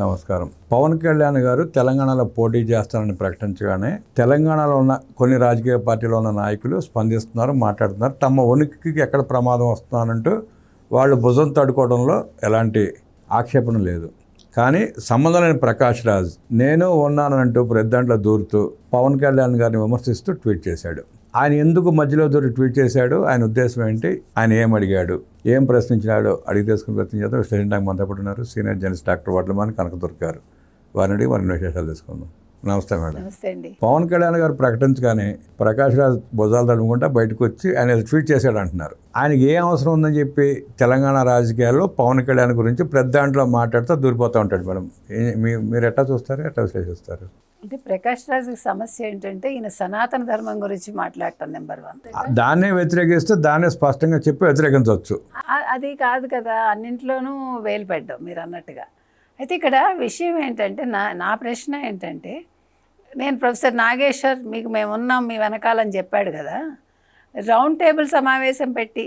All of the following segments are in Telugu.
నమస్కారం. పవన్ కళ్యాణ్ గారు తెలంగాణలో పోటీ చేస్తారని ప్రకటించగానే తెలంగాణలో ఉన్న కొన్ని రాజకీయ పార్టీలో ఉన్న నాయకులు స్పందిస్తున్నారు, మాట్లాడుతున్నారు. తమ ఉనికికి ఎక్కడ ప్రమాదం వస్తుందంటూ వాళ్ళు భుజం తడుకోవడంలో ఎలాంటి ఆక్షేపణ లేదు. కానీ సంబంధం లేని ప్రకాష్ రాజ్ నేను ఉన్నానంటూ ప్రతిదాంట్లో దూరుతూ పవన్ కళ్యాణ్ గారిని విమర్శిస్తూ ట్వీట్ చేశాడు. ఆయన ఎందుకు మధ్యలో దూరి ట్వీట్ చేశాడు, ఆయన ఉద్దేశం ఏంటి, ఆయన ఏం అడిగాడు, ఏం ప్రశ్నించినాడో అడిగి తెలుసుకుని ప్రశ్నించేద్దాం. విశ్లేషించడానికి మనతో పాటు ఉన్నారు senior journalist doctor Vadlamani Kanakadurga గారు. వారిని అడిగి వారిని విశేషాలు తెలుసుకుందాం. నమస్తే మేడం. నమస్తే అండి. పవన్ కళ్యాణ్ గారు ప్రకటించగానే ప్రకాష్ రాజ్ భుజాలు తడుముకుంటా బయటకు వచ్చి ఆయన ట్వీట్ చేశాడు అంటున్నారు. ఆయనకి ఏం అవసరం ఉందని చెప్పి తెలంగాణ రాజకీయాల్లో పవన్ కళ్యాణ్ గురించి పెద్ద దాంట్లో మాట్లాడుతూ దూరిపోతూ ఉంటాడు మేడం. మీరు ఎట్లా చూస్తారు, ఎట్లా విశ్లేషిస్తారు? అంటే ప్రకాష్ రాజ్ సమస్య ఏంటంటే ఈయన సనాతన ధర్మం గురించి మాట్లాడటం నెంబర్ 1. దాన్నే వ్యతిరేకిస్తే దాన్నే స్పష్టంగా చెప్పి వ్యతిరేకించవచ్చు. అది కాదు కదా, అన్నింట్లోనూ వేలు పెట్టాం మీరు అన్నట్టుగా. అయితే ఇక్కడ విషయం ఏంటంటే నా ప్రశ్న ఏంటంటే, నేను ప్రొఫెసర్ నాగేశ్వర్ మీకు మేము ఉన్నాం మీ వెనకాలని చెప్పాడు కదా, రౌండ్ టేబుల్ సమావేశం పెట్టి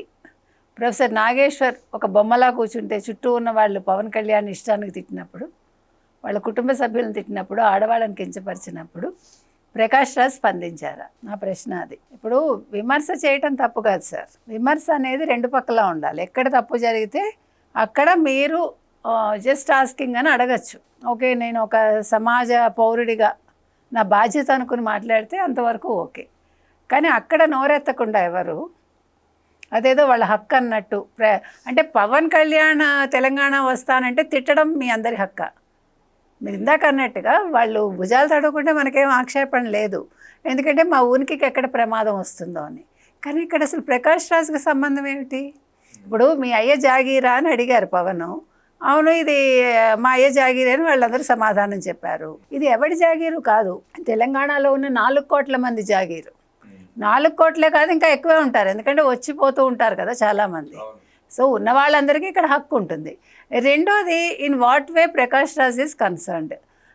ప్రొఫెసర్ నాగేశ్వర్ ఒక బొమ్మలా కూర్చుంటే చుట్టూ ఉన్న వాళ్ళు పవన్ కళ్యాణ్ ఇష్టానికి తిట్టినప్పుడు, వాళ్ళ కుటుంబ సభ్యులను తిట్టినప్పుడు, ఆడవాళ్ళని కించపరిచినప్పుడు ప్రకాష్ రాజ్ స్పందించారా? నా ప్రశ్న అది. ఇప్పుడు విమర్శ చేయటం తప్పు కాదు సార్. విమర్శ అనేది రెండు పక్కలా ఉండాలి. ఎక్కడ తప్పు జరిగితే అక్కడ మీరు జస్ట్ ఆస్కింగ్ అని అడగచ్చు. ఓకే, నేను ఒక సమాజ పౌరుడిగా నా బాధ్యత అనుకుని మాట్లాడితే అంతవరకు ఓకే. కానీ అక్కడ నోరెత్తకుండా ఎవరు అదేదో వాళ్ళ హక్కు అన్నట్టు అంటే పవన్ కళ్యాణ్ తెలంగాణ వస్తానంటే తిట్టడం మీ అందరి హక్క. మీరు ఇందాక అన్నట్టుగా వాళ్ళు భుజాలు తడుకుంటే మనకేం ఆక్షేపణ లేదు, ఎందుకంటే మా ఉనికికి ఎక్కడ ప్రమాదం వస్తుందో అని. కానీ ఇక్కడ అసలు ప్రకాష్ రాజ్కి సంబంధం ఏమిటి? ఇప్పుడు మీ అయ్య జాగీరా అని అడిగారు పవన్. అవును, ఇది మా అయ్య జాగీరే అని వాళ్ళందరూ సమాధానం చెప్పారు. ఇది ఎవరి జాగీరు కాదు, తెలంగాణలో ఉన్న 4 కోట్ల మంది జాగీరు. 4 కోట్లే కాదు, ఇంకా ఎక్కువే ఉంటారు, ఎందుకంటే వచ్చిపోతూ ఉంటారు కదా చాలామంది. సో ఉన్న వాళ్ళందరికీ ఇక్కడ హక్కు ఉంటుంది. రెండోది, in what way Prakash Raj is concerned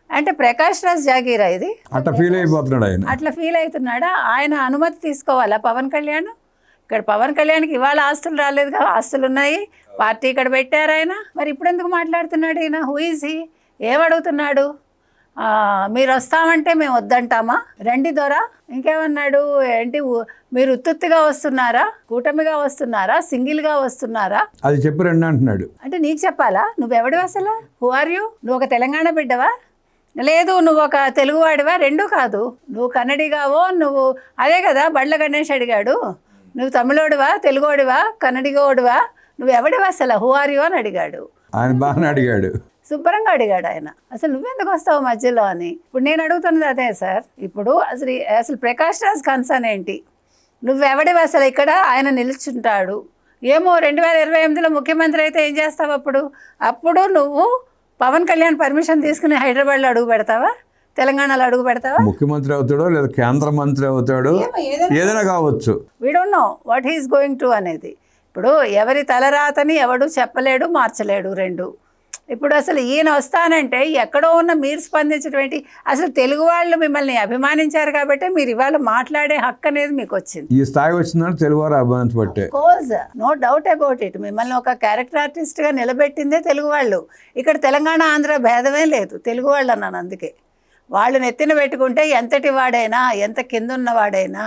అంటే ప్రకాష్ రాజ్ జాగీరా ఇది? అట్లా ఫీల్ అయిపోతున్నాడు ఆయన. అట్లా ఫీల్ అవుతున్నాడా? ఆయన అనుమతి తీసుకోవాలా పవన్ కళ్యాణ్? ఇక్కడ పవన్ కళ్యాణ్కి ఇవాళ ఆస్తులు రాలేదు కదా, ఆస్తులు ఉన్నాయి, పార్టీ ఇక్కడ పెట్టారు ఆయన. మరి ఇప్పుడు ఎందుకు మాట్లాడుతున్నాడు ఈయన? Who is he? ఏమడుగుతున్నాడు? మీరు వస్తామంటే మేము వద్దంటామా? రండి దొరా. ఇంకేమన్నాడు? ఏంటి మీరు ఉత్తుత్తిగా వస్తున్నారా, కూటమిగా వస్తున్నారా, సింగిల్గా వస్తున్నారా? అది చెప్పి రండి అంటున్నాడు. అంటే నీకు చెప్పాలా? నువ్వెవడివి అసలు? Who are you? నువ్వు ఒక తెలంగాణ బిడ్డవా? లేదు, నువ్వు ఒక తెలుగువాడివా? రెండూ కాదు. నువ్వు కన్నడిగావో, నువ్వు అదే కదా బండ్ల గణేష్ అడిగాడు, నువ్వు తమిళోడివా, తెలుగోడివా, కన్నడిగోడివా, నువ్వు ఎవడివా అసలు? హూ ఆర్ యూ అని అడిగాడు. ఆయన బాగానే అడిగాడు, శుభ్రంగా అడిగాడు ఆయన. అసలు నువ్వెందుకు వస్తావు మధ్యలో అని. ఇప్పుడు నేను అడుగుతున్నది అదే సార్. ఇప్పుడు అసలు ప్రకాష్ రాజ్ కన్సర్న్ ఏంటి? నువ్వెవడివి అసలు? ఇక్కడ ఆయన నిలుచుంటాడు ఏమో, 2028లో ముఖ్యమంత్రి అయితే ఏం చేస్తావు అప్పుడు నువ్వు పవన్ కళ్యాణ్ పర్మిషన్ తీసుకుని హైదరాబాద్లో అడుగు పెడతావా, తెలంగాణలో అడుగు పెడతావా? ముఖ్యమంత్రి అవుతాడో లేదా కేంద్ర మంత్రి అవుతాడో, ఏదైనా కావచ్చు. We don't know what he's going to అనేది. ఇప్పుడు ఎవరి తలరాతని ఎవడు చెప్పలేడు, మార్చలేడు రెండు. ఇప్పుడు అసలు ఈయన వస్తానంటే ఎక్కడో ఉన్న మీరు స్పందించడం ఏంటి? అసలు తెలుగు వాళ్ళు మిమ్మల్ని అభిమానించారు కాబట్టి మీరు ఇవాళ మాట్లాడే హక్కు అనేది మీకు వచ్చింది. ఈ స్థాయి వచ్చిందని తెలుగు వారు అభిమానించబట్టే. Course no doubt about it. మిమ్మల్ని ఒక క్యారెక్టర్ ఆర్టిస్ట్గా నిలబెట్టిందే తెలుగు వాళ్ళు. ఇక్కడ తెలంగాణ ఆంధ్ర భేదమే లేదు, తెలుగు వాళ్ళు అన్నాను. అందుకే వాళ్ళు నెత్తిన పెట్టుకుంటే ఎంతటి వాడైనా, ఎంత కింద ఉన్నవాడైనా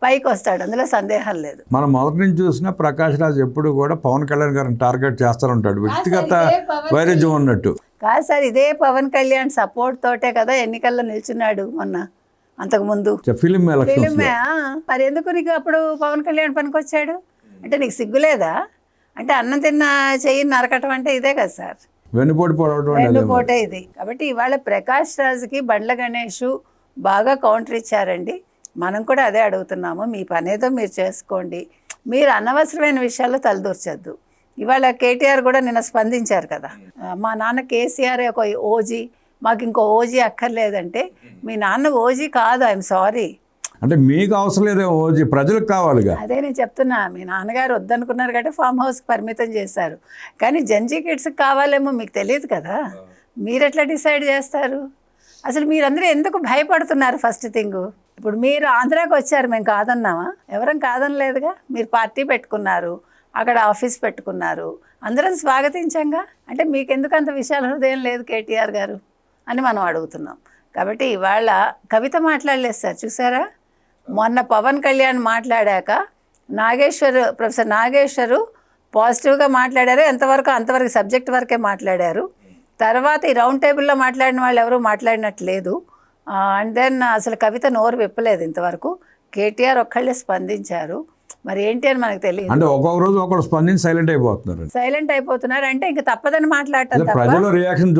పైకి వస్తాడు, అందులో సందేహం లేదు. మనం మొదటి నుంచి చూసినా ప్రకాష్ రాజ్ ఎప్పుడు కూడా పవన్ కళ్యాణ్ గారిని టార్గెట్ చేస్తూ ఉంటాడు, వ్యక్తిగత వైరుధ్యం ఉన్నట్టు. కాదు సార్, ఇదే పవన్ కళ్యాణ్ సపోర్ట్ తోటే కదా ఎన్నికల్లో నిల్చున్నాడు మొన్న, అంతకుముందు ఫిలిమే. మరి ఎందుకు నీకు అప్పుడు పవన్ కళ్యాణ్ పనికొచ్చాడు? అంటే నీకు సిగ్గులేదా? అంటే అన్నం తిన్న చెయ్యి నరకటం అంటే ఇదే కదా సార్, వెన్నుపోటే ఇది. కాబట్టి ఇవాళ ప్రకాష్ రాజ్కి బండ్ల గణేష్ బాగా కౌంటర్ ఇచ్చారండి. మనం కూడా అదే అడుగుతున్నాము, మీ పనేదో మీరు చేసుకోండి, మీరు అనవసరమైన విషయాల్లో తలదూర్చొద్దు. ఇవాళ కేటీఆర్ కూడా నిన్న స్పందించారు కదా, మా నాన్న కేసీఆర్ ఒక ఓజీ, మాకు ఇంకో ఓజీ అక్కర్లేదంటే, మీ నాన్న ఓజీ కాదు, ఐఎమ్ సారీ. అంటే మీకు అవసరం లేదే ఓజీ, ప్రజలకు కావాలిగా. అదే నేను చెప్తున్నా, మీ నాన్నగారు వద్దనుకున్నారు కాబట్టి ఫామ్ హౌస్కి పరిమితం చేశారు, కానీ జంజీ కిడ్స్కి కావాలేమో మీకు తెలియదు కదా, మీరు ఎట్లా డిసైడ్ చేస్తారు? అసలు మీరందరూ ఎందుకు భయపడుతున్నారు? ఫస్ట్ థింగ్, ఇప్పుడు మీరు ఆంధ్రాకి వచ్చారు, మేము కాదన్నామా? ఎవరం కాదనలేదుగా. మీరు పార్టీ పెట్టుకున్నారు, అక్కడ ఆఫీస్ పెట్టుకున్నారు, అందరం స్వాగతించంగా. అంటే మీకెందుకు అంత విశాల హృదయం లేదు కేటీఆర్ గారు అని మనం అడుగుతున్నాం. కాబట్టి ఇవాళ కవిత మాట్లాడలేదు సార్, చూసారా? మొన్న పవన్ కళ్యాణ్ మాట్లాడాక ప్రొఫెసర్ నాగేశ్వరు పాజిటివ్గా మాట్లాడారు, అంతవరకు సబ్జెక్ట్ వరకే మాట్లాడారు. తర్వాత ఈ రౌండ్ టేబుల్లో మాట్లాడిన వాళ్ళు ఎవరు మాట్లాడినట్లేదు. అండ్ దెన్ అసలు కవిత నోరు విప్పలేదు ఇంతవరకు. కేటీఆర్ ఒక్కళ్ళే స్పందించారు. మరి ఏంటి అని మనకు తెలియదు. అంటే ఒక్కొక్క రోజు ఒకరు స్పందించి సైలెంట్ అయిపోతున్నారు అంటే ఇంకా తప్పదని మాట్లాడటం తప్ప. ప్రజలు రియాక్షన్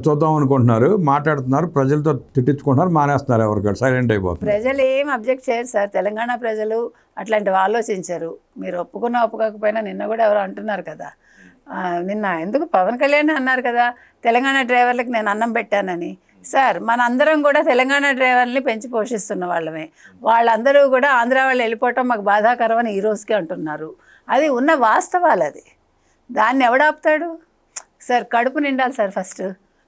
చూద్దాం అనుకుంటున్నారు, మాట్లాడుతున్నారు, ప్రజలతో తిట్టించుకుంటున్నారు, మానేస్తున్నారు, ఎవరికాడు సైలెంట్ అయిపోతున్నారు. ప్రజలు ఏం అబ్జెక్ట్ చేయరు సార్, తెలంగాణ ప్రజలు అట్లాంటివి ఆలోచించరు. మీరు ఒప్పుకోకపోయినా నిన్న కూడా ఎవరు అంటున్నారు కదా, నిన్న ఎందుకు పవన్ కళ్యాణ్ అన్నారు కదా, తెలంగాణ డ్రైవర్లకు నేను అన్నం పెట్టానని. సార్ మనందరం కూడా తెలంగాణ డ్రైవర్ని పెంచి పోషిస్తున్న వాళ్ళమే. వాళ్ళందరూ కూడా ఆంధ్ర వాళ్ళు వెళ్ళిపోవటం మాకు బాధాకరం అని ఈ రోజుకే అంటున్నారు. అది ఉన్న వాస్తవాలు. అది దాన్ని ఎవడాపుతాడు సార్? కడుపు నిండాలి సార్ ఫస్ట్,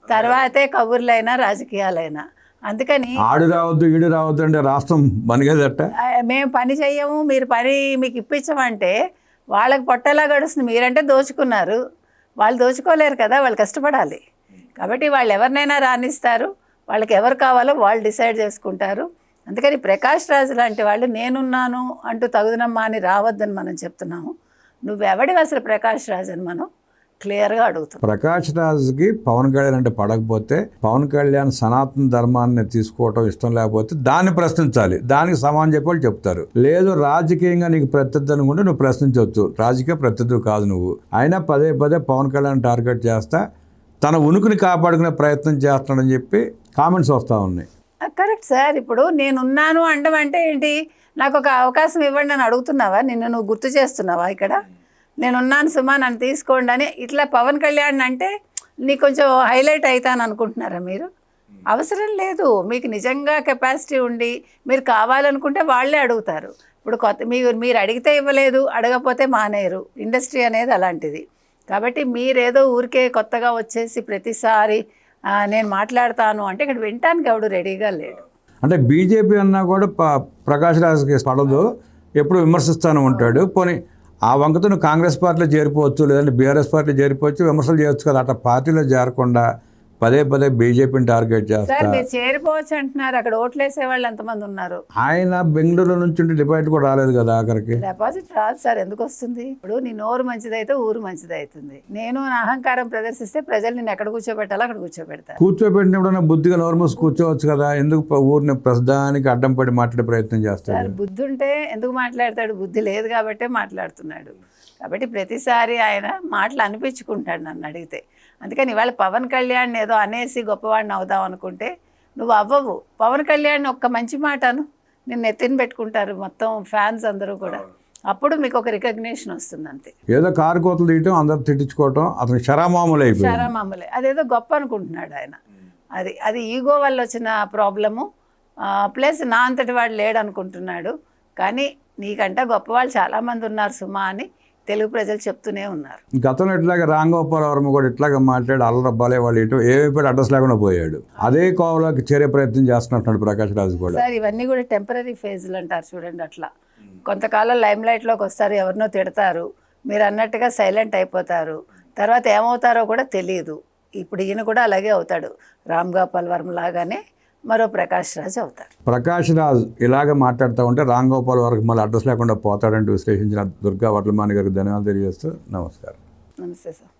తర్వాతే కబుర్లైనా రాజకీయాలైనా. అందుకని ఆడు రావద్దు ఈడు రావద్దు అంటే రాష్ట్రం పనిగదట. మేము పని చెయ్యము, మీరు పని మీకు ఇప్పించమంటే వాళ్ళకి పొట్టలా గడుస్తుంది. మీరంటే దోచుకున్నారు, వాళ్ళు దోచుకోలేరు కదా, వాళ్ళు కష్టపడాలి. కాబట్టి వాళ్ళు ఎవరినైనా రాణిస్తారు, వాళ్ళకి ఎవరు కావాలో వాళ్ళు డిసైడ్ చేసుకుంటారు. అందుకని ప్రకాష్ రాజు లాంటి వాళ్ళు నేనున్నాను అంటూ తగుదనమ్మా అని రావద్దని మనం చెప్తున్నాము. నువ్వెవడివి అసలు ప్రకాష్ రాజు అని మనం క్లియర్గా అడుగుతున్నాం. ప్రకాష్ రాజుకి పవన్ కళ్యాణ్ అంటే పడకపోతే, పవన్ కళ్యాణ్ సనాతన ధర్మాన్ని తీసుకోవటం ఇష్టం లేకపోతే దాన్ని ప్రశ్నించాలి, దానికి సమానం చెప్పి వాళ్ళు చెప్తారు. లేదు రాజకీయంగా నీకు ప్రత్యర్థి అనుకుంటే నువ్వు ప్రశ్నించవచ్చు, రాజకీయ ప్రత్యర్థి కాదు నువ్వు. అయినా పదే పవన్ కళ్యాణ్ టార్గెట్ చేస్తా తన ఉనికిని కాపాడుకునే ప్రయత్నం చేస్తాడని చెప్పి కామెంట్స్ వస్తూ ఉన్నాయి. Correct sir. ఇప్పుడు నేనున్నాను అనడం అంటే ఏంటి? నాకు ఒక అవకాశం ఇవ్వండి అని అడుగుతున్నావా? నువ్వు గుర్తు చేస్తున్నావా? ఇక్కడ నేనున్నాను సుమా, నన్ను తీసుకోండి అని ఇట్లా పవన్ కళ్యాణ్ అంటే నీకు కొంచెం హైలైట్ అవుతాను అనుకుంటున్నారా మీరు? అవసరం లేదు. మీకు నిజంగా కెపాసిటీ ఉండి మీరు కావాలనుకుంటే వాళ్ళే అడుగుతారు. ఇప్పుడు మీరు అడిగితే ఇవ్వలేదు, అడగకపోతే మానేరు. ఇండస్ట్రీ అనేది అలాంటిది. కాబట్టి మీరేదో ఊరికే కొత్తగా వచ్చేసి ప్రతిసారి నేను మాట్లాడతాను అంటే ఇక్కడ వినటానికి ఎవడు రెడీగా లేడు. అంటే బీజేపీ అన్నా కూడా ప్రకాష్ రాజ్కి పడదు, ఎప్పుడు విమర్శిస్తాను ఉంటాడు. పోనీ ఆ వంకతో నువ్వు కాంగ్రెస్ పార్టీలో చేరిపోవచ్చు, లేదంటే బీఆర్ఎస్ పార్టీలో చేరిపోవచ్చు, విమర్శలు చేయొచ్చు కదా. అట్లా పార్టీలో చేరకుండా పదే బీజేపీని టార్గెట్ చేస్తారు. మీరు చేరిపోవచ్చు అంటున్నారు, అక్కడ ఓట్లేసే వాళ్ళు ఎంతమంది ఉన్నారు? ఆయన బెంగళూరు నుంచి డిపాజిట్ కూడా రాలేదు కదా ఆఖరికి. డిపాజిట్ రాదు సార్, ఎందుకు వస్తుంది? ఇప్పుడు నీ నోరు మంచిదైతే ఊరు మంచిది అవుతుంది. నేను నా అహంకారం ప్రదర్శిస్తే ప్రజలు నేను ఎక్కడ కూర్చోబెట్టాలో అక్కడ కూర్చోబెడతారు. కూర్చోబెట్టినప్పుడు బుద్ధిగా నోరు మూసి కూర్చోవచ్చు కదా, ఎందుకు ఊరిని ప్రస్తుతానికి అడ్డం పడి మాట్లాడే ప్రయత్నం చేస్తాడు? బుద్ధి ఉంటే ఎందుకు మాట్లాడతాడు? బుద్ధి లేదు కాబట్టే మాట్లాడుతున్నాడు. కాబట్టి ప్రతిసారి ఆయన మాటలు అనిపించుకుంటాడు నన్ను అడిగితే. అందుకని ఇవాళ పవన్ కళ్యాణ్ ఏదో అనేసి గొప్పవాడిని అవుదాం అనుకుంటే నువ్వు అవ్వవు. పవన్ కళ్యాణ్ ఒక్క మంచి మాటను నిన్ను ఎత్తిన పెట్టుకుంటారు మొత్తం ఫ్యాన్స్ అందరూ కూడా. అప్పుడు మీకు ఒక రికగ్నిషన్ వస్తుంది అంతే. ఏదో కారు కోతలు తీయటం, అందరు తిట్టించుకోవటం అతను షరామామూలే. అదేదో గొప్ప అనుకుంటున్నాడు ఆయన. అది ఈగో వల్ల వచ్చిన ప్రాబ్లము. ప్లస్ నా అంతటి వాడు లేడు అనుకుంటున్నాడు. కానీ నీకంటే గొప్పవాళ్ళు చాలామంది ఉన్నారు సుమా అని తెలుగు ప్రజలు చెప్తూనే ఉన్నారు. గతంలో ఇట్లాగే రాంగోపాల్ వర్మ కూడా ఇట్లాగే మాట్లాడి అల్లరబ్బాలే వాళ్ళు ఇటు ఏపీ అడ్రస్ లేకుండా పోయాడు. అదే కోవలోకి చేరే ప్రయత్నం చేస్తున్నట్టు ప్రకాష్ రాజు కూడా. సార్ ఇవన్నీ కూడా టెంపరీ ఫేజ్లు అంటారు చూడండి. అట్లా కొంతకాలం లైమ్ లైట్లోకి వస్తారు, ఎవరినో తిడతారు, మీరు అన్నట్టుగా సైలెంట్ అయిపోతారు, తర్వాత ఏమవుతారో కూడా తెలియదు. ఇప్పుడు ఈయన కూడా అలాగే అవుతాడు, రామ్ గోపాల్ వర్మ లాగానే మరో ప్రకాష్ రాజ్ అవుతారు. ప్రకాష్ రాజ్ ఇలాగ మాట్లాడుతూ ఉంటే రామ్ గోపాల్ వరకు మళ్ళీ అడ్రస్ లేకుండా పోతాడంటూ విశ్లేషించిన దుర్గా వర్లమాని గారికి ధన్యవాదాలు తెలియజేస్తూ నమస్కారం. నమస్తే సార్.